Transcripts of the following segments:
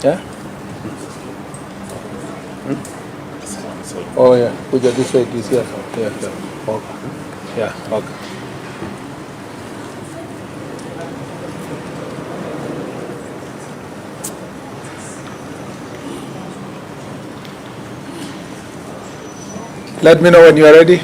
Yeah? Oh yeah, put it this way, this here. Yeah, yeah. Okay. Yeah, okay. Let me know when you are ready.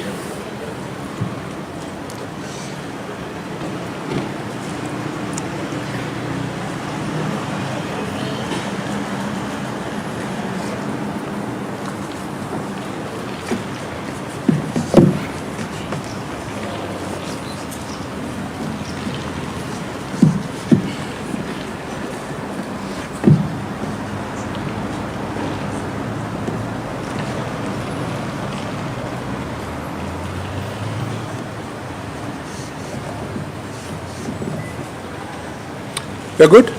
You're good?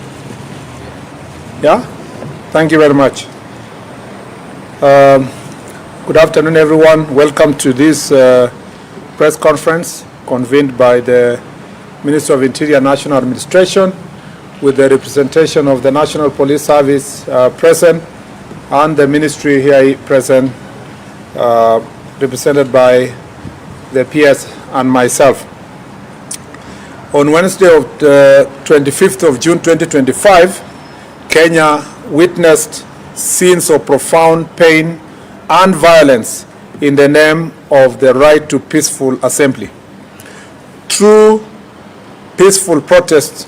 Yeah? Thank you very much. Good afternoon, everyone. Welcome to this press conference convened by the Minister of Interior National Administration with the representation of the National Police Service present and the ministry here present, represented by the PS and myself. On Wednesday of the 25th of June 2025, Kenya witnessed scenes of profound pain and violence in the name of the right to peaceful assembly. True peaceful protests,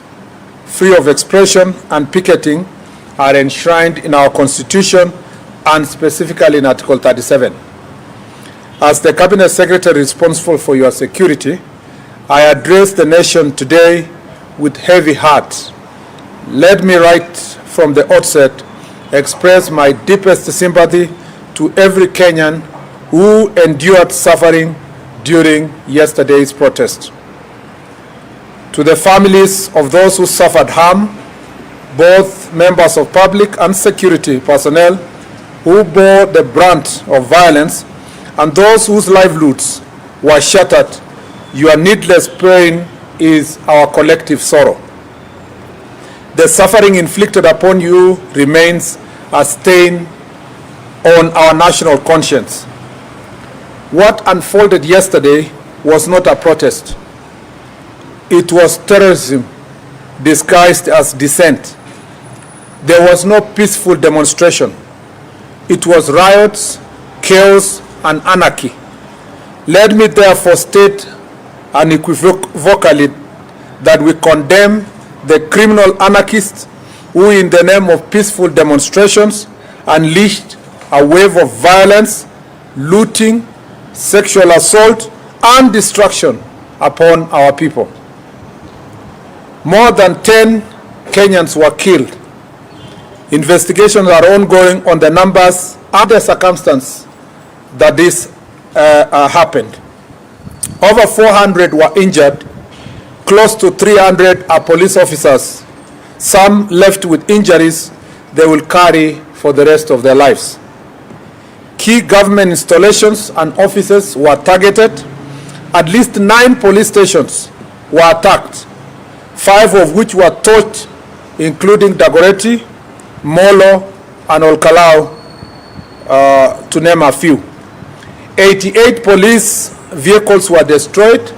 free of expression and picketing, are enshrined in our Constitution and specifically in Article 37. As the Cabinet Secretary responsible for your security, I address the nation today with heavy heart. Let me right from the outset express my deepest sympathy to every Kenyan who endured suffering during yesterday's protest. To the families of those who suffered harm, both members of public and security personnel who bore the brunt of violence, and those whose livelihoods were shattered, your needless pain is our collective sorrow. The suffering inflicted upon you remains a stain on our national conscience. What unfolded yesterday was not a protest. It was terrorism disguised as dissent. There was no peaceful demonstration. It was riots, chaos, and anarchy. Let me therefore state unequivocally that we condemn the criminal anarchists who, in the name of peaceful demonstrations, unleashed a wave of violence, looting, sexual assault, and destruction upon our people. More than 10 Kenyans were killed. Investigations are ongoing on the numbers and the circumstance that this happened. Over 400 were injured. Close to 300 are police officers. Some left with injuries they will carry for the rest of their lives. Key government installations and offices were targeted. At least 9 police stations were attacked, 5 of which were torched, including Dagoretti, Molo, and Olkalau, to name a few. 88 police vehicles were destroyed.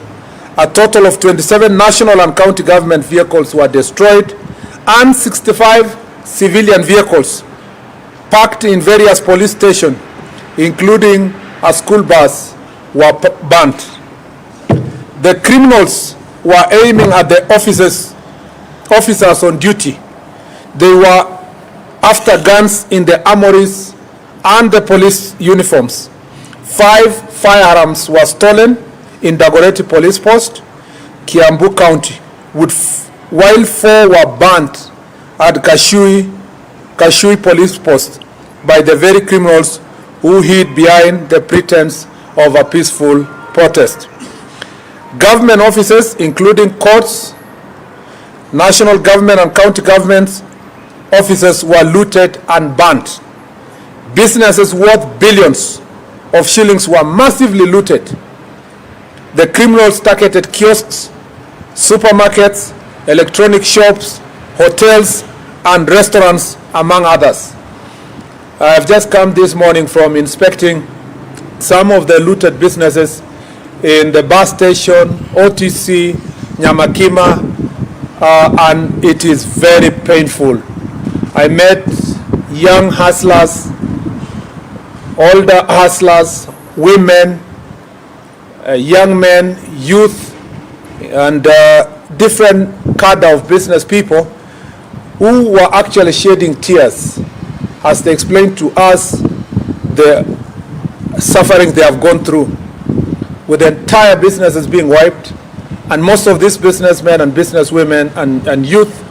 A total of 27 national and county government vehicles were destroyed, and 65 civilian vehicles parked in various police stations, including a school bus, were burnt. The criminals were aiming at the officers on duty. They were after guns in the armories and the police uniforms. 5 firearms were stolen in Dagoretti Police Post, Kiambu County, while 4 were burnt at Kashui Police Post by the very criminals who hid behind the pretense of a peaceful protest. Government offices, including courts, national government and county government offices, were looted and burnt. Businesses worth billions of shillings were massively looted. The criminals targeted kiosks, supermarkets, electronic shops, hotels, and restaurants, among others. I have just come this morning from inspecting some of the looted businesses in the bus station, OTC, Nyamakima, and it is very painful. I met young hustlers, older hustlers, women, young men, youth, and different cadre of business people who were actually shedding tears as they explained to us the suffering they have gone through, with the entire businesses being wiped, and most of these businessmen and businesswomen and youth,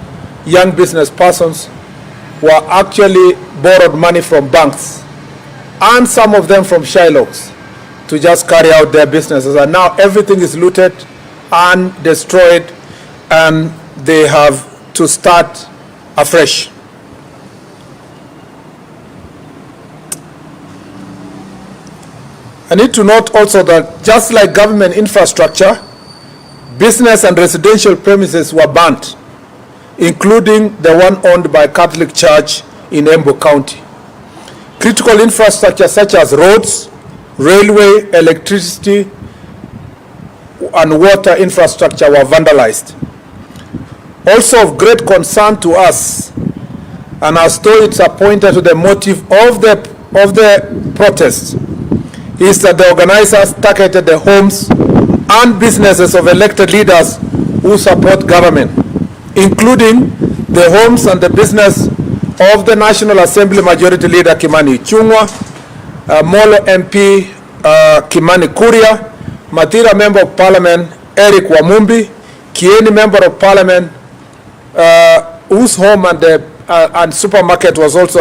young business persons, were actually borrowed money from banks, and some of them from Shylocks, to just carry out their businesses. And now everything is looted and destroyed, and they have to start afresh. I need to note also that just like government infrastructure, business and residential premises were burnt, including the one owned by Catholic Church in Embu County. Critical infrastructure such as roads, railway, electricity, and water infrastructure were vandalized. Also of great concern to us, and as though it's pointed to the motive of the protest, is that the organizers targeted the homes and businesses of elected leaders who support government, including the homes and the business of the National Assembly Majority Leader Kimani Ichung'wah, Molo MP Kimani Kuria, Mathira Member of Parliament Eric Wamumbi, Kieni Member of Parliament whose home and supermarket was also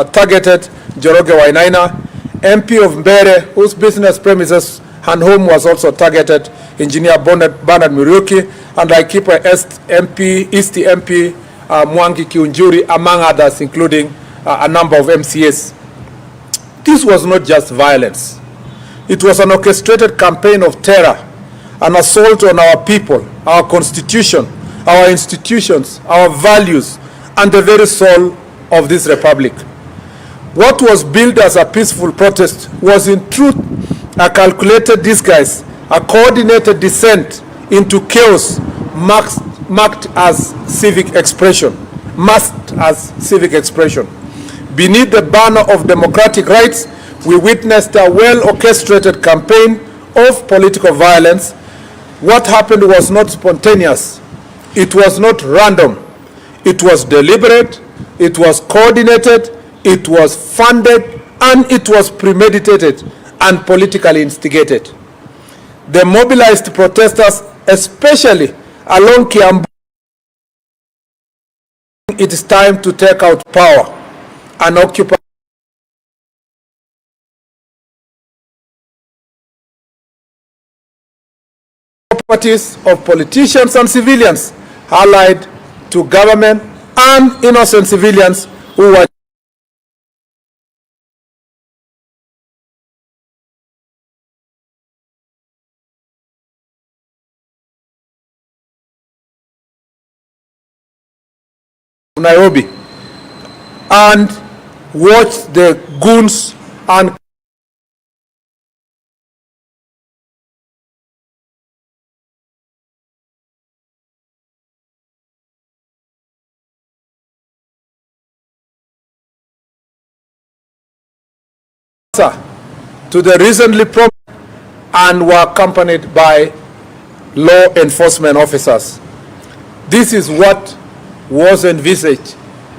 targeted, Njoroge Wainaina, MP of Mbere, whose business premises and home was also targeted, Engineer Bernard Muriuki, and Laikipia East MP Mwangi Kiunjuri, among others, including a number of MCAs. This was not just violence. It was an orchestrated campaign of terror, an assault on our people, our constitution, our institutions, our values, and the very soul of this republic. What was billed as a peaceful protest was in truth a calculated disguise, a coordinated descent into chaos marked as civic expression, masked as civic expression. Beneath the banner of democratic rights, we witnessed a well-orchestrated campaign of political violence. What happened was not spontaneous. It was not random. It was deliberate. It was coordinated. It was funded, and it was premeditated and politically instigated. The mobilized protesters, especially along Kiambu, it is time to take out power and occupy properties of politicians and civilians allied to government and innocent civilians who were Nairobi, and watch the goons and to the recently promised, and were accompanied by law enforcement officers. This is what was envisaged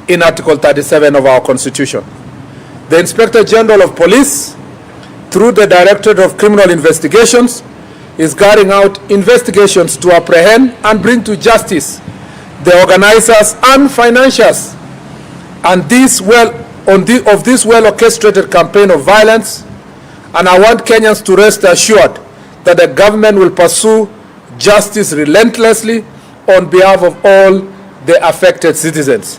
in Article 37 of our Constitution. The Inspector General of Police, through the Directorate of Criminal Investigations, is carrying out investigations to apprehend and bring to justice the organizers and financiers and this well-orchestrated campaign of violence. And I want Kenyans to rest assured that the government will pursue justice relentlessly on behalf of all the affected citizens.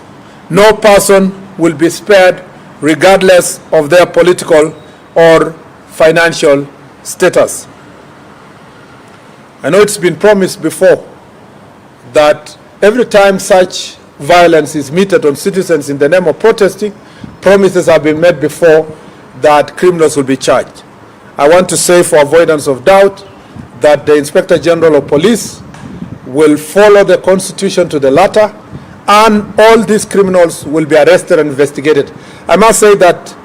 No person will be spared regardless of their political or financial status. I know it's been promised before that every time such violence is meted on citizens in the name of protesting, promises have been made before that criminals will be charged. I want to say, for avoidance of doubt, that the Inspector General of Police will follow the Constitution to the letter, and all these criminals will be arrested and investigated. I must say that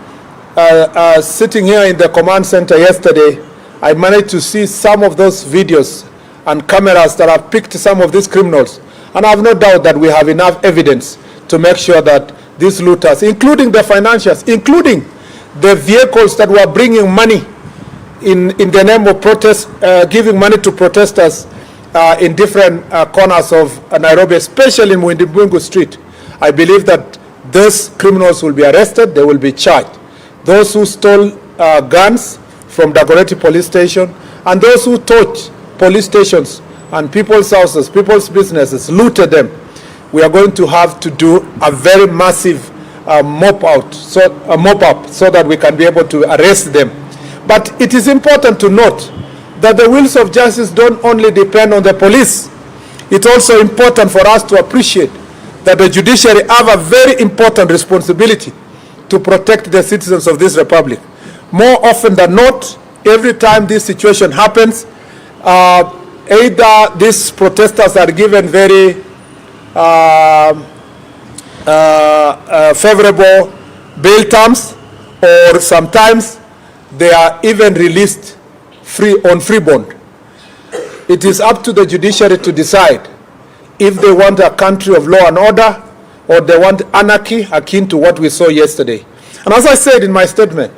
sitting here in the command center yesterday, I managed to see some of those videos and cameras that have picked some of these criminals. And I have no doubt that we have enough evidence to make sure that these looters, including the financiers, including the vehicles that were bringing money in the name of protest, giving money to protesters in different corners of Nairobi, especially in Mwindibungu Street, I believe that those criminals will be arrested, they will be charged. Those who stole guns from Dagoretti police station, and those who torched police stations and people's houses, people's businesses, looted them, we are going to have to do a very massive mop-up so that we can be able to arrest them. But it is important to note that the wheels of justice don't only depend on the police. It's also important for us to appreciate that the judiciary have a very important responsibility to protect the citizens of this republic. More often than not, every time this situation happens, either these protesters are given very favorable bail terms, or sometimes they are even released on free bond. It is up to the judiciary to decide if they want a country of law and order, or they want anarchy akin to what we saw yesterday. And as I said in my statement,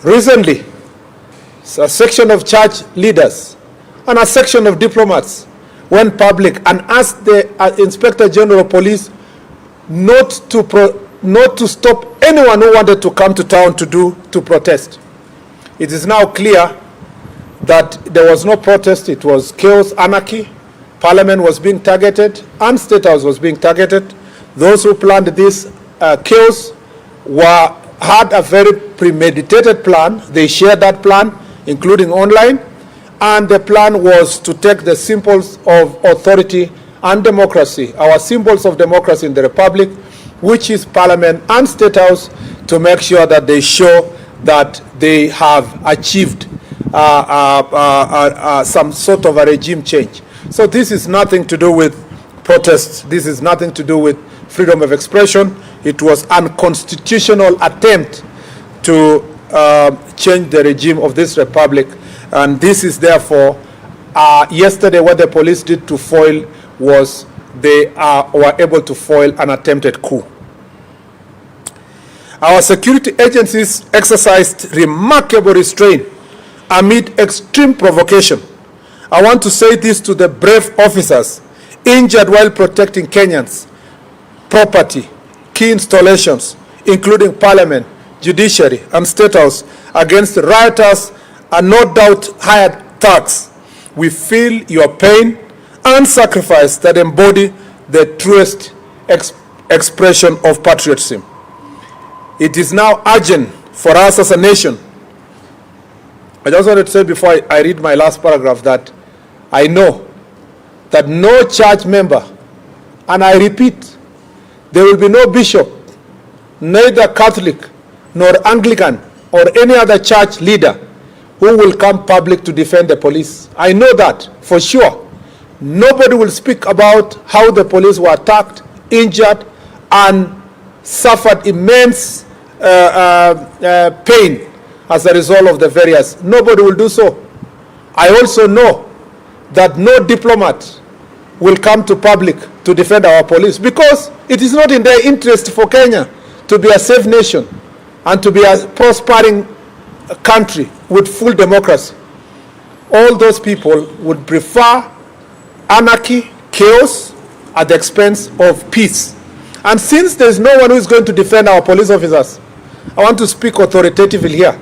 recently, a section of church leaders and a section of diplomats went public and asked the Inspector General of Police not to stop anyone who wanted to come to town to protest. It is now clear that there was no protest, it was chaos, anarchy. Parliament was being targeted and State House was being targeted. Those who planned this chaos had a very premeditated plan. They shared that plan, including online, and the plan was to take the symbols of authority and democracy, our symbols of democracy in the Republic, which is Parliament and State House, to make sure that they show that they have achieved some sort of a regime change. So this is nothing to do with protests. This is nothing to do with freedom of expression. It was an unconstitutional attempt to change the regime of this republic. And this is therefore, yesterday what the police did to foil was they were able to foil an attempted coup. Our security agencies exercised remarkable restraint amid extreme provocation. I want to say this to the brave officers injured while protecting Kenyans' property, key installations, including Parliament, Judiciary, and State House, against rioters and no doubt hired thugs. We feel your pain and sacrifice that embody the truest expression of patriotism. It is now urgent for us as a nation. I just wanted to say before I read my last paragraph that I know that no church member, and I repeat, there will be no bishop, neither Catholic nor Anglican or any other church leader who will come public to defend the police. I know that for sure. Nobody will speak about how the police were attacked, injured, and suffered immense pain as a result of the various. Nobody will do so. I also know that no diplomat will come to public to defend our police, because it is not in their interest for Kenya to be a safe nation and to be a prospering country with full democracy. All those people would prefer anarchy, chaos, at the expense of peace. And since there is no one who is going to defend our police officers, I want to speak authoritatively here.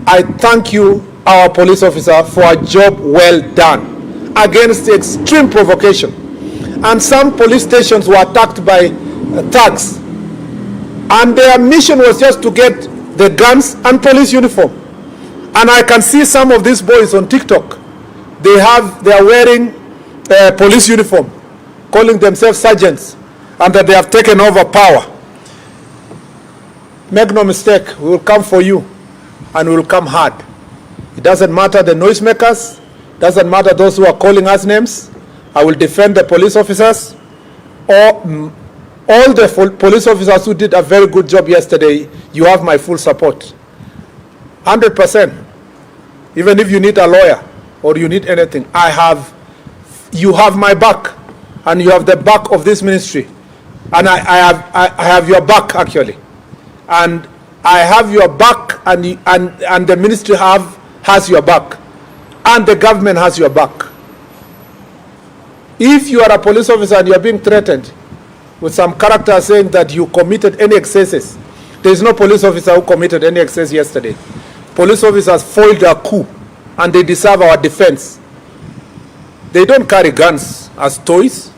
I thank you, our police officer, for a job well done against extreme provocation. And some police stations were attacked by thugs, and their mission was just to get the guns and police uniform. And I can see some of these boys on TikTok. They are wearing police uniform, calling themselves sergeants, and that they have taken over power. Make no mistake, we will come for you, and we will come hard. It doesn't matter the noisemakers, doesn't matter those who are calling us names. I will defend the police officers, or all the police officers who did a very good job yesterday. You have my full support, 100%. Even if you need a lawyer or you need anything, you have my back, and you have the back of this ministry, and I have your back actually, and I have your back, and the ministry has your back, and the government has your back. If you are a police officer and you are being threatened with some character saying that you committed any excesses, there is no police officer who committed any excess yesterday. Police officers foiled a coup, and they deserve our defense. They don't carry guns as toys.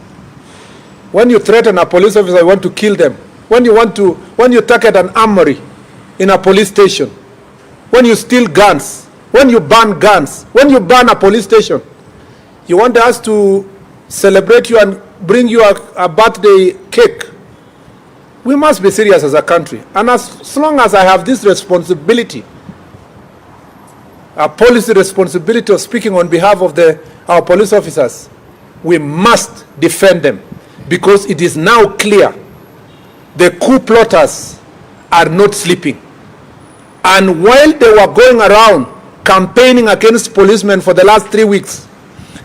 When you threaten a police officer, you want to kill them. When you target an armory in a police station, when you steal guns, when you ban guns, when you ban a police station, you want us to celebrate you and bring you a birthday cake. We must be serious as a country. And as long as I have this responsibility, a policy responsibility of speaking on behalf of our police officers, we must defend them, because it is now clear the coup plotters are not sleeping. And while they were going around campaigning against policemen for the last 3 weeks,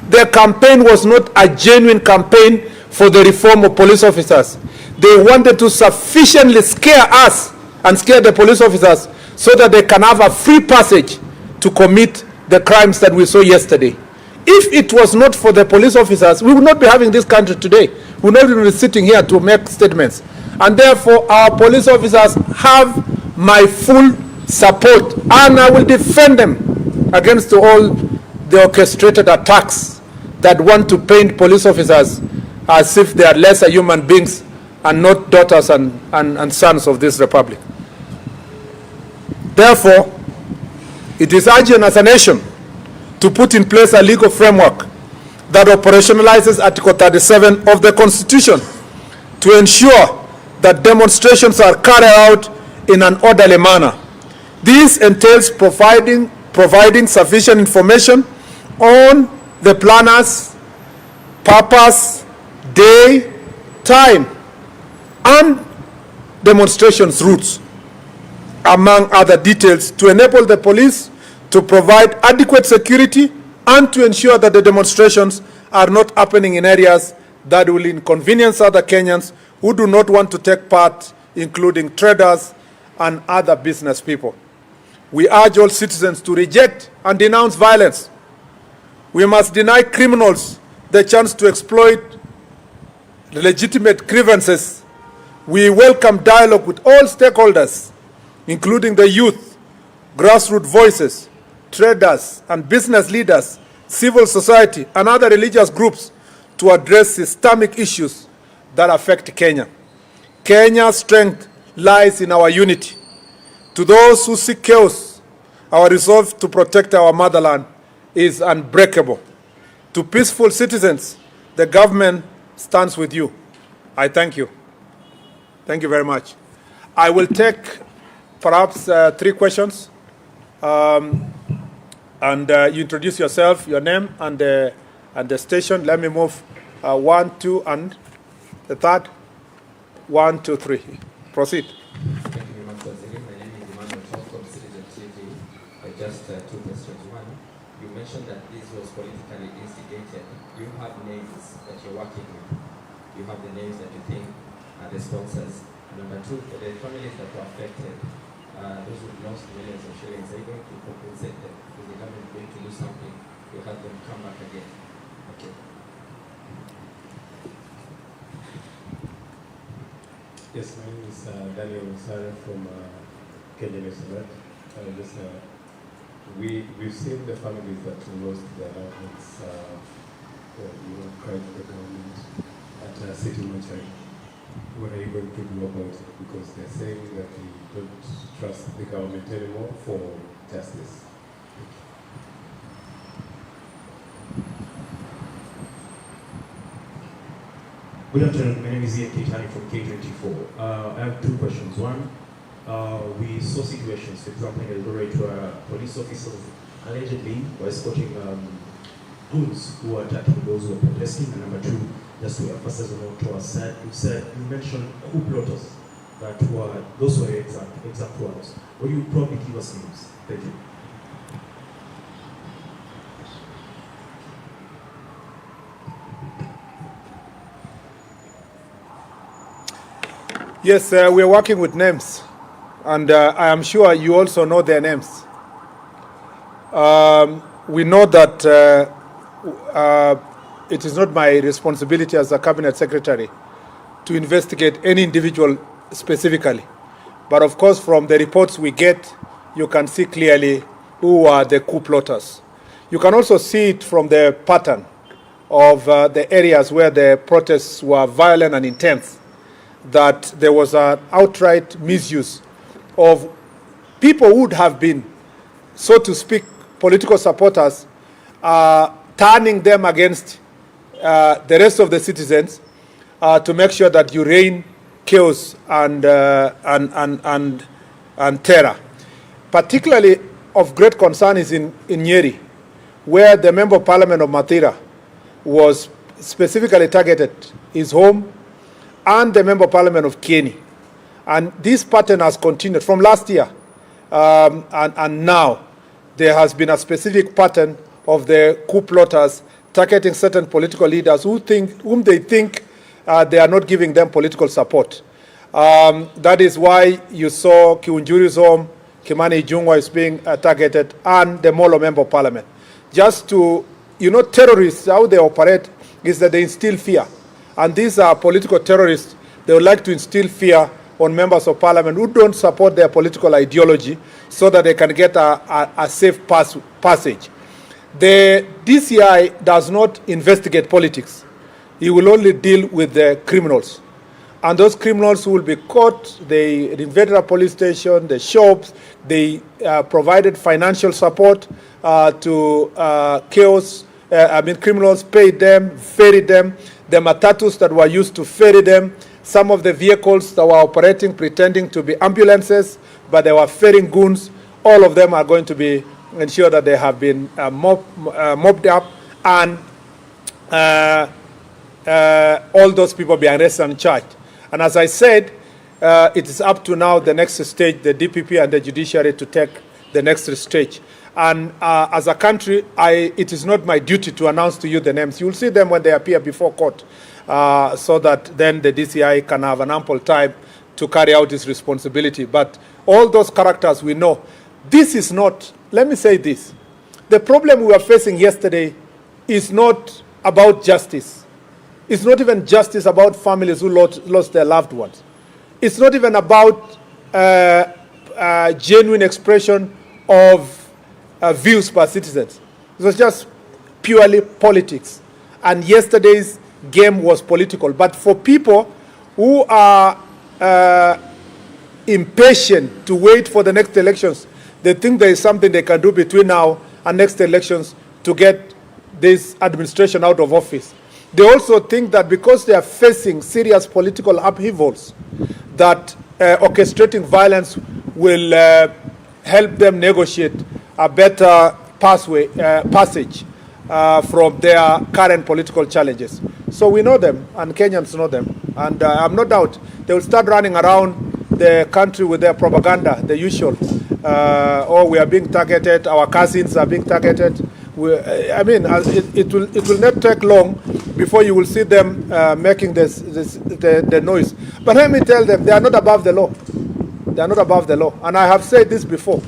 their campaign was not a genuine campaign for the reform of police officers. They wanted to sufficiently scare us and scare the police officers so that they can have a free passage to commit the crimes that we saw yesterday. If it was not for the police officers, we would not be having this country today. We would not be sitting here to make statements. And therefore, our police officers have my full support, and I will defend them against all the orchestrated attacks that want to paint police officers as if they are lesser human beings and not daughters and sons of this republic. Therefore, it is urgent as a nation to put in place a legal framework that operationalizes Article 37 of the Constitution to ensure that demonstrations are carried out in an orderly manner. This entails providing sufficient information on the planners, purpose, day, time, and demonstrations routes, among other details, to enable the police to provide adequate security and to ensure that the demonstrations are not happening in areas that will inconvenience other Kenyans who do not want to take part, including traders and other business people. We urge all citizens to reject and denounce violence. We must deny criminals the chance to exploit legitimate grievances. We welcome dialogue with all stakeholders, including the youth, grassroots voices, traders and business leaders, civil society, and other religious groups to address systemic issues that affect Kenya. Kenya's strength lies in our unity. To those who seek chaos, our resolve to protect our motherland is unbreakable. To peaceful citizens, the government stands with you. I thank you. Thank you very much. I will take perhaps 3 questions. You introduce yourself, your name, and the station. Let me move 1, 2, and the third. 1, 2, 3. Proceed. Thank you very much, Waziri. My name is Emmanuel Tom from Citizen TV. Just 2 questions. One, you mentioned that this was politically instigated. You have names that you're working with. You have the names that you think are the sponsors. Number 2, for the families that were affected, those who lost millions of shillings, are you going to compensate them? Is the government going to do something to help them come back again? Okay. Yes, my name is Daniel Musara from Kenya News Alert. We've seen the families that lost their loved ones, cried to the government at City Mortuary. What are you going to do about it? Because they're saying that they don't trust the government anymore for justice. Good afternoon. My name is Ian Kitani from K24. I have two questions. One, we saw situations, for example, in Eldoret where police officers allegedly were escorting goons who were attacking those who were protesting. And number two, just to emphasize on what was said, you mentioned coup plotters those were exact words. Will you probably give us names? Thank you. Yes, we are working with names, and I am sure you also know their names. We know that it is not my responsibility as a cabinet secretary to investigate any individual specifically. But of course, from the reports we get, you can see clearly who are the coup plotters. You can also see it from the pattern of the areas where the protests were violent and intense, that there was an outright misuse of people who would have been, so to speak, political supporters, turning them against the rest of the citizens to make sure that you reign chaos and terror. Particularly of great concern is in Nyeri, where the Member of Parliament of Mathira was specifically targeted, his home, and the Member of Parliament of Kieni. And this pattern has continued from last year, and now there has been a specific pattern of the coup plotters targeting certain political leaders whom they think they are not giving them political support. That is why you saw Kiunjuri's home, Kimani Ichung'wah is being targeted, and the Molo Member of Parliament. Just to, terrorists, how they operate is that they instill fear. And these are political terrorists. They would like to instill fear on members of parliament who don't support their political ideology so that they can get a safe passage. The DCI does not investigate politics. It will only deal with the criminals. And those criminals who will be caught, they invaded a police station, the shops, they provided financial support to criminals, paid them, ferried them. The matatus that were used to ferry them, some of the vehicles that were operating pretending to be ambulances, but they were ferrying goons, all of them are going to be ensured that they have been mopped up, and all those people be arrested and charged. And as I said, it is up to now the next stage, the DPP and the judiciary, to take the next stage. And as a country, it is not my duty to announce to you the names. You will see them when they appear before court, so that then the DCI can have an ample time to carry out its responsibility. But all those characters we know. This is not, let me say this, the problem we were facing yesterday is not about justice. It's not even justice about families who lost their loved ones. It's not even about genuine expression of views by citizens. It was just purely politics. And yesterday's game was political. But for people who are impatient to wait for the next elections, they think there is something they can do between now and next elections to get this administration out of office. They also think that because they are facing serious political upheavals, that orchestrating violence will help them negotiate a better passage from their current political challenges. So we know them, and Kenyans know them. And I'm no doubt they will start running around the country with their propaganda, the usual. We are being targeted, our cousins are being targeted. It will not take long before you will see them making the noise. But let me tell them, they are not above the law. They are not above the law. And I have said this before.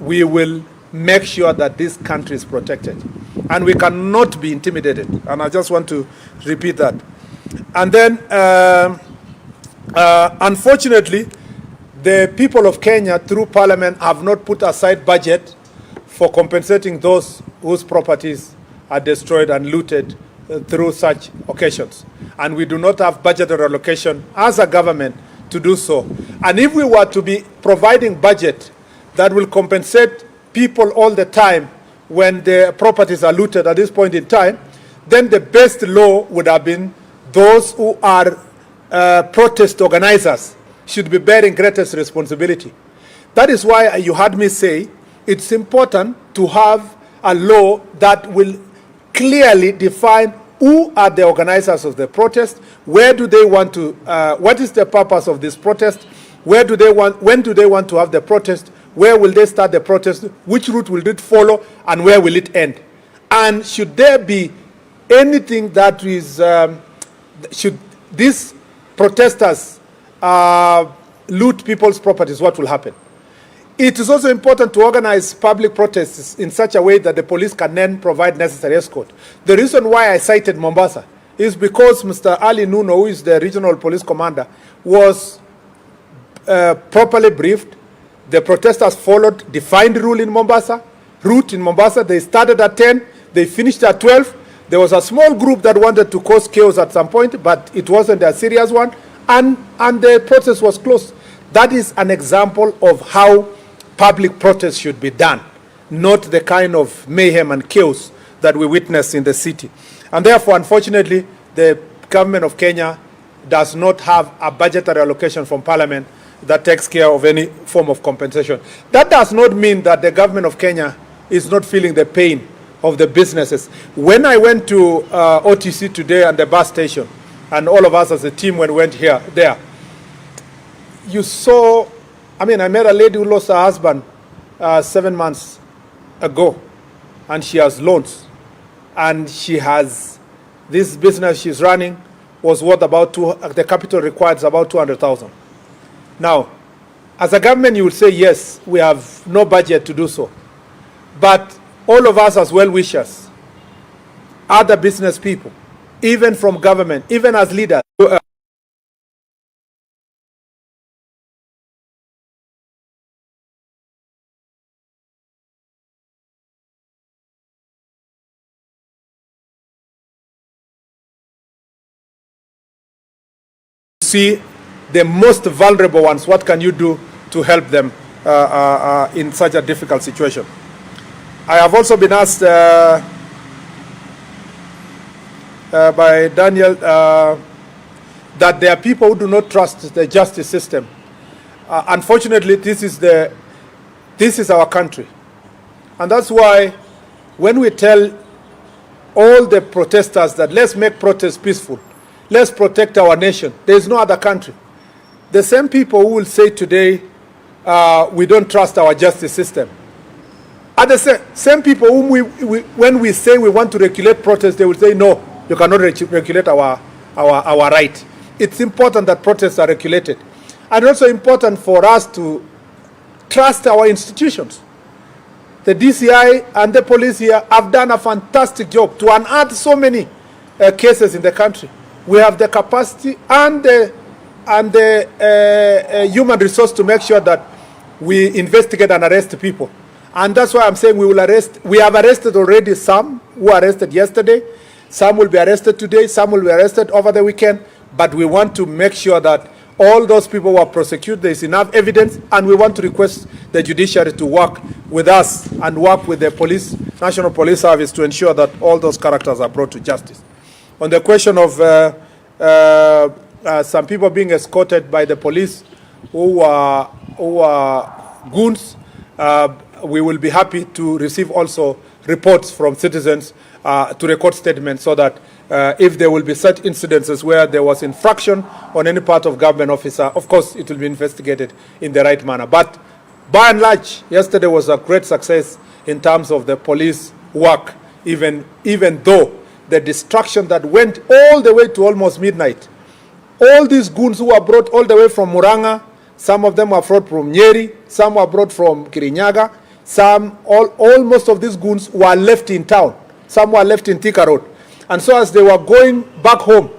We will make sure that this country is protected. And we cannot be intimidated. And I just want to repeat that. And then, unfortunately, the people of Kenya, through Parliament, have not put aside budget for compensating those whose properties are destroyed and looted through such occasions. And we do not have budgetary allocation as a government to do so. And if we were to be providing budget that will compensate people all the time when their properties are looted at this point in time, then the best law would have been those who are protest organizers should be bearing greatest responsibility. That is why you heard me say it's important to have a law that will clearly define who are the organizers of the protest, where do they want to, what is the purpose of this protest, when do they want to have the protest, where will they start the protest, which route will it follow, and where will it end? And should there be anything that is, should these protesters loot people's properties, what will happen? It is also important to organize public protests in such a way that the police can then provide necessary escort. The reason why I cited Mombasa is because Mr. Ali Nuno, who is the regional police commander, was properly briefed. The protesters followed defined route in Mombasa. They started at 10, they finished at 12. There was a small group that wanted to cause chaos at some point, but it wasn't a serious one, and the protest was closed. That is an example of how public protest should be done, not the kind of mayhem and chaos that we witness in the city. And therefore, unfortunately, the government of Kenya does not have a budgetary allocation from Parliament that takes care of any form of compensation. That does not mean that the government of Kenya is not feeling the pain of the businesses. When I went to OTC today and the bus station, and all of us as a team when we went there, you saw, I met a lady who lost her husband 7 months ago, and she has loans, and she has, this business she's running was worth about, the capital required is about 200,000. Now, as a government, you will say, yes, we have no budget to do so. But all of us as well-wishers, other business people, even from government, even as leaders, see the most vulnerable ones, what can you do to help them in such a difficult situation? I have also been asked by Daniel that there are people who do not trust the justice system. Unfortunately, this is our country. And that's why when we tell all the protesters that let's make protests peaceful, let's protect our nation, there is no other country. The same people who will say today, we don't trust our justice system, are the same people whom when we say we want to regulate protests, they will say, no, you cannot regulate our right. It's important that protests are regulated. And also important for us to trust our institutions. The DCI and the police here have done a fantastic job to unearth so many cases in the country. We have the capacity and the human resource to make sure that we investigate and arrest people. And that's why I'm saying we will arrest. We have arrested already some who were arrested yesterday. Some will be arrested today. Some will be arrested over the weekend. But we want to make sure that all those people who are prosecuted, there is enough evidence, and we want to request the judiciary to work with us and work with the police, National Police Service, to ensure that all those characters are brought to justice. On the question of some people being escorted by the police who are goons, we will be happy to receive also reports from citizens to record statements so that if there will be such incidences where there was infraction on any part of government officer, of course it will be investigated in the right manner. But by and large, yesterday was a great success in terms of the police work, even though the destruction that went all the way to almost midnight. All these goons who were brought all the way from Muranga, some of them were brought from Nyeri, some were brought from Kirinyaga, most of these goons were left in town. Some were left in Thika Road. And so as they were going back home,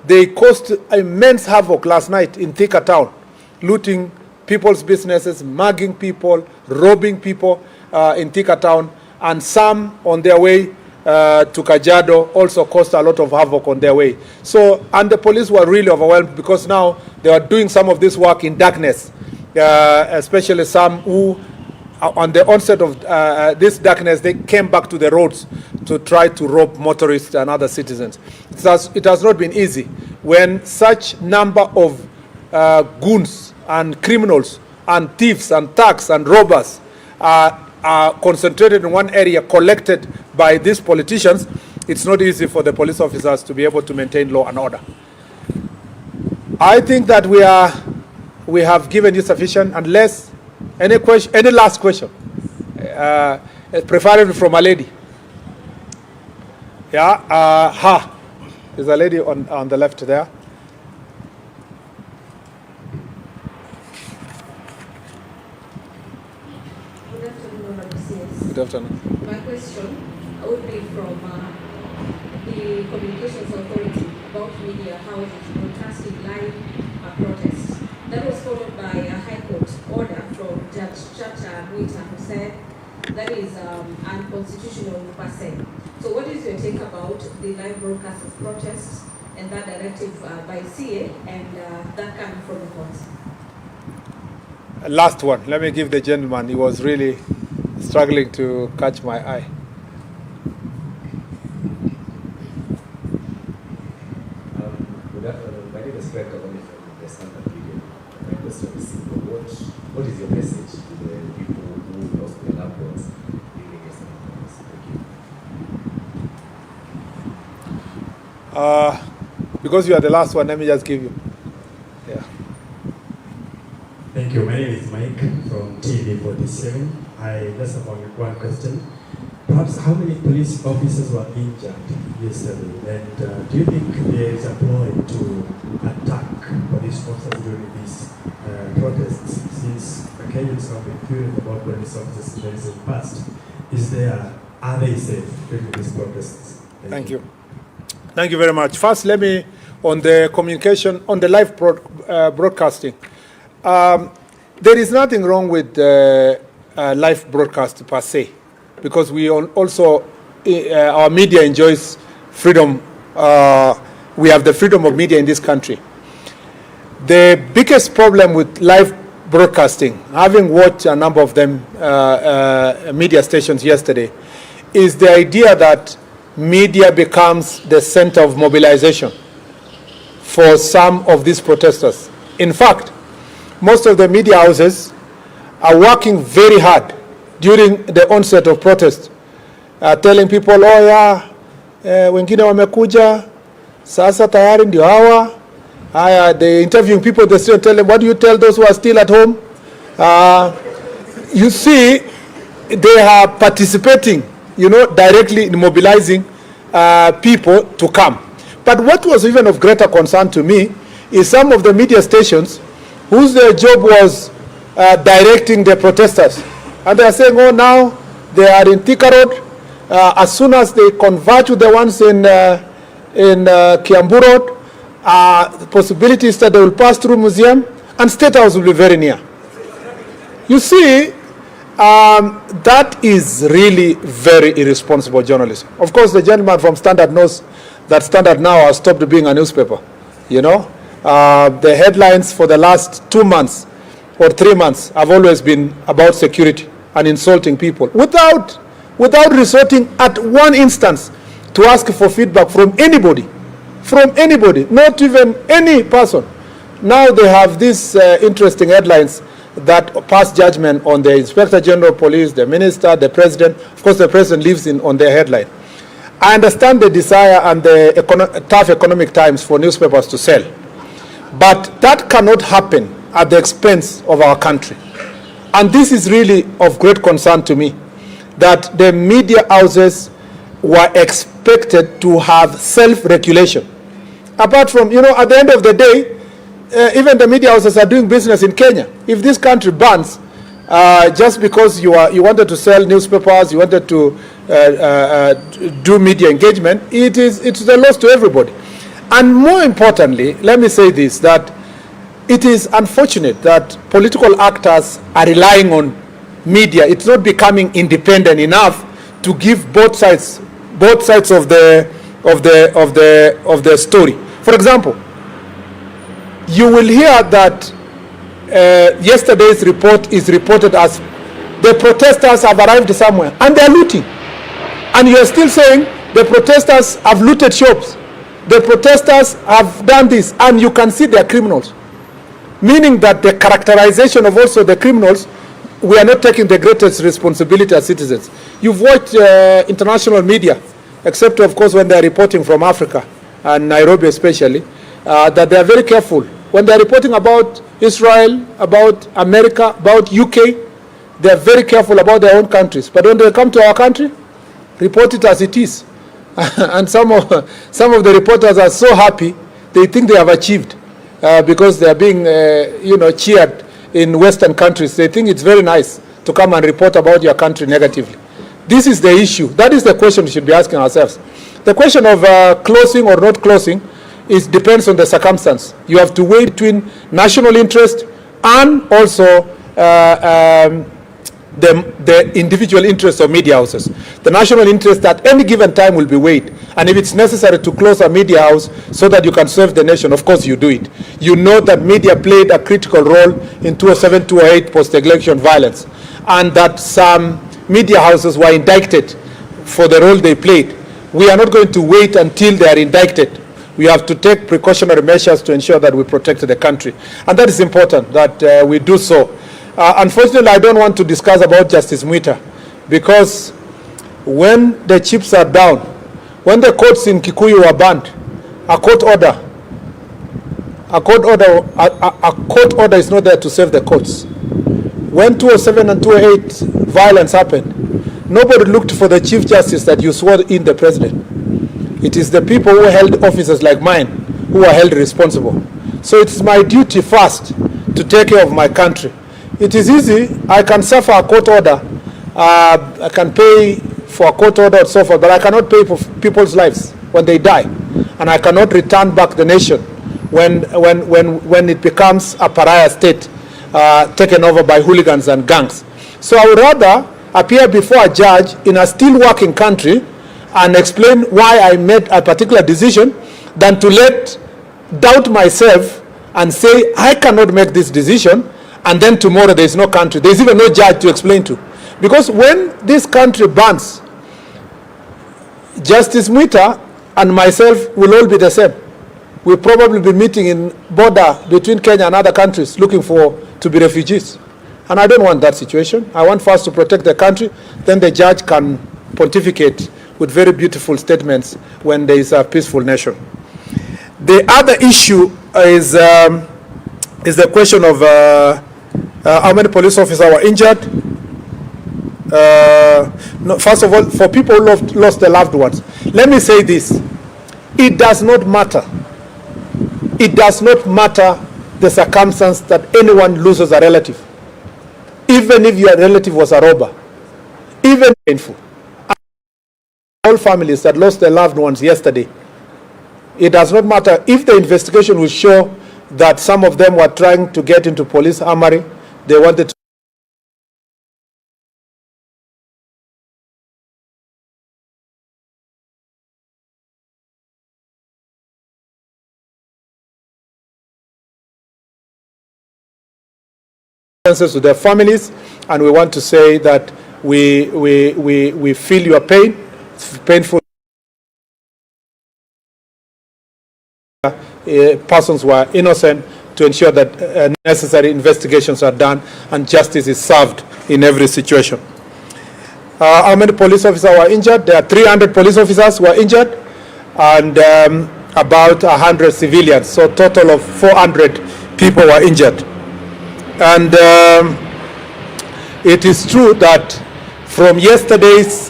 they caused immense havoc last night in Thika town, looting people's businesses, mugging people, robbing people in Thika town, and some on their way to Kajiado also caused a lot of havoc on their way. So, and the police were really overwhelmed because now they are doing some of this work in darkness, especially some who on the onset of this darkness, they came back to the roads to try to rob motorists and other citizens. It has not been easy when such number of goons and criminals and thieves and thugs and robbers are concentrated in one area, collected by these politicians. It's not easy for the police officers to be able to maintain law and order. I think that we have given you sufficient. Unless any last question, preferably from a lady. Yeah, there's a lady on the left there. Good afternoon, Honorable CS. Good afternoon. My question would be from the Communications Authority about media houses broadcasting live protests. That was followed by a High Court order from Judge Chacha Mwita, who said that is unconstitutional per se. So what is your take about the live broadcast of protests and that directive by CA and that coming from the courts? Last one. Let me give the gentleman. He was really struggling to catch my eye. Good afternoon. My name is Fred Kabani from the Standard Video. My question is simple. What is your message to the people who lost their loved ones during yesterday? Thank you. Because you are the last one, let me just give you. Yeah. Thank you. My name is Mike from TV47. I just have one question. Perhaps how many police officers were injured yesterday? And do you think there is a ploy to attack police officers during these protests? Since the Kenyans have been furious about police officers in the recent past, are they safe during these protests? Thank you. Thank you very much. First, let me, on the communication, on the live broadcasting, there is nothing wrong with live broadcast per se, because we also, our media enjoys freedom. We have the freedom of media in this country. The biggest problem with live broadcasting, having watched a number of them, media stations yesterday, is the idea that media becomes the center of mobilization for some of these protesters. In fact, most of the media houses are working very hard during the onset of protest, telling people, oh yeah, wengine wamekuja, sasa tayari ndio hawa. They interviewing people, they still tell them, what do you tell those who are still at home? You see, they are participating, directly in mobilizing people to come. But what was even of greater concern to me is some of the media stations whose their job was directing the protesters. And they are saying, oh, now they are in Thika Road. As soon as they converge with the ones in Kiambu Road, the possibility is that they will pass through museum and State House will be very near. You see, that is really very irresponsible journalism. Of course, the gentleman from Standard knows that Standard now has stopped being a newspaper. The headlines for the last 2 months or 3 months have always been about security and insulting people without resorting at one instance to ask for feedback from anybody, not even any person. Now they have these interesting headlines that pass judgment on the Inspector General of Police, the Minister, the President. Of course, the President lives on their headline. I understand the desire and the tough economic times for newspapers to sell. But that cannot happen at the expense of our country. And this is really of great concern to me, that the media houses were expected to have self-regulation. Apart from, at the end of the day, even the media houses are doing business in Kenya. If this country bans, just because you wanted to sell newspapers, you wanted to do media engagement, it's a loss to everybody. And more importantly, let me say this, that it is unfortunate that political actors are relying on media. It's not becoming independent enough to give both sides of the story. For example, you will hear that yesterday's report is reported as the the protesters have arrived somewhere and they're looting. And you're still saying the protesters have looted shops. The protesters have done this, and you can see they're criminals. Meaning that the characterization of also the criminals, we are not taking the greatest responsibility as citizens. You've watched international media, except of course when they're reporting from Africa, and Nairobi especially, that they are very careful. When they're reporting about Israel, about America, about UK, they're very careful about their own countries. But when they come to our country, report it as it is. And some of the reporters are so happy, they think they have achieved because they are being cheered in Western countries. They think it's very nice to come and report about your country negatively. This is the issue. That is the question we should be asking ourselves. The question of closing or not closing depends on the circumstance. You have to weigh between national interest and also the individual interests of media houses. The national interest at any given time will be weighed. And if it's necessary to close a media house so that you can serve the nation, of course you do it. You know that media played a critical role in 2007, 2008 post-election violence, and that some media houses were indicted for the role they played. We are not going to wait until they are indicted. We have to take precautionary measures to ensure that we protect the country. And that is important, that we do so. Unfortunately, I don't want to discuss about Justice Mwita, because when the chips are down, when the courts in Kikuyu were banned, a court order is not there to save the courts. When 2007 and 2008 violence happened, nobody looked for the Chief Justice that you swore in the president. It is the people who held offices like mine who are held responsible. So it's my duty first to take care of my country. It is easy. I can suffer a court order. I can pay for a court order and so forth, but I cannot pay for people's lives when they die. And I cannot return back the nation when it becomes a pariah state taken over by hooligans and gangs. So I would rather appear before a judge in a still working country and explain why I made a particular decision than to doubt myself and say I cannot make this decision, and then tomorrow there is no country. There is even no judge to explain to. Because when this country burns, Justice Mwita and myself will all be the same. We'll probably be meeting in border between Kenya and other countries looking to be refugees. And I don't want that situation. I want first to protect the country, then the judge can pontificate with very beautiful statements when there is a peaceful nation. The other issue is the question of how many police officers were injured. No, first of all, for people who lost their loved ones, let me say this. It does not matter. It does not matter the circumstance that anyone loses a relative. Even if your relative was a robber. Even painful. All families that lost their loved ones yesterday, it does not matter if the investigation will show that some of them were trying to get into police armory. They wanted to to their families, and we want to say that we feel your pain. It's painful. Persons were innocent, to ensure that necessary investigations are done and justice is served in every situation. How many police officers were injured? There are 300 police officers who were injured, and about 100 civilians. So total of 400 people were injured. And it is true that from yesterday's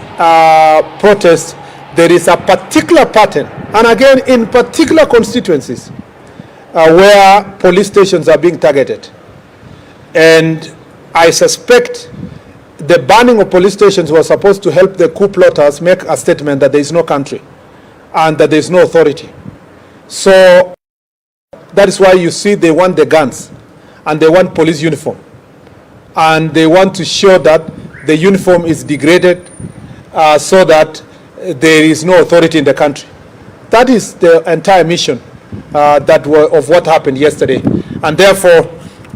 protest, there is a particular pattern, and again in particular constituencies, where police stations are being targeted. And I suspect the banning of police stations was supposed to help the coup plotters make a statement that there is no country and that there is no authority. So that is why you see they want the guns and they want police uniform. And they want to show that the uniform is degraded so that there is no authority in the country. That is the entire mission of what happened yesterday. And therefore,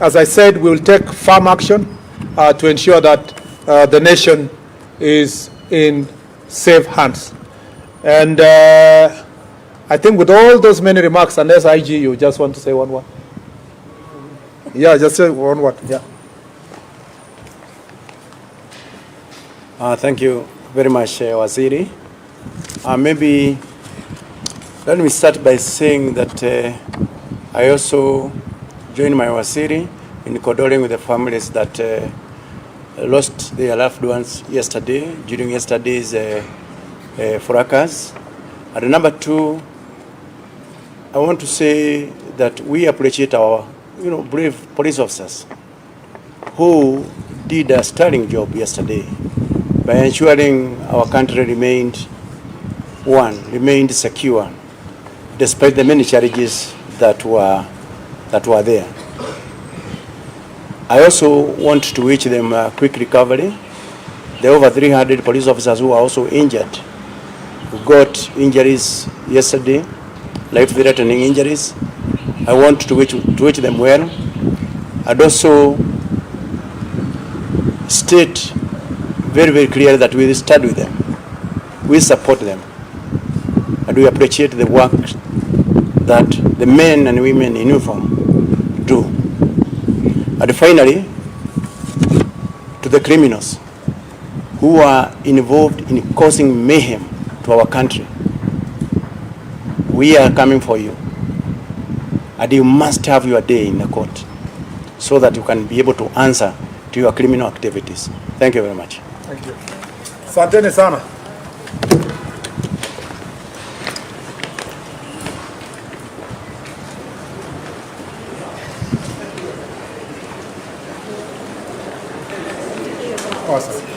as I said, we will take firm action to ensure that the nation is in safe hands. And I think with all those many remarks, unless IG, you just want to say one word? Yeah, just say one word. Yeah. Thank you very much, Waziri. Maybe let me start by saying that I also join my Waziri in condoling with the families that lost their loved ones yesterday, during yesterday's fracas. And number two, I want to say that we appreciate our brave police officers who did a sterling job yesterday by ensuring our country remained secure, despite the many challenges that were there. I also want to wish them a quick recovery. There are over 300 police officers who are also injured, who got injuries yesterday, life-threatening injuries. I want to wish them well, and also state very, very clear that we stand with them, we support them, and we appreciate the work that the men and women in uniform do. And finally, to the criminals who are involved in causing mayhem to our country, we are coming for you, and you must have your day in the court so that you can be able to answer to your criminal activities. Thank you very much. Thank you. Asanteni sana. Awesome.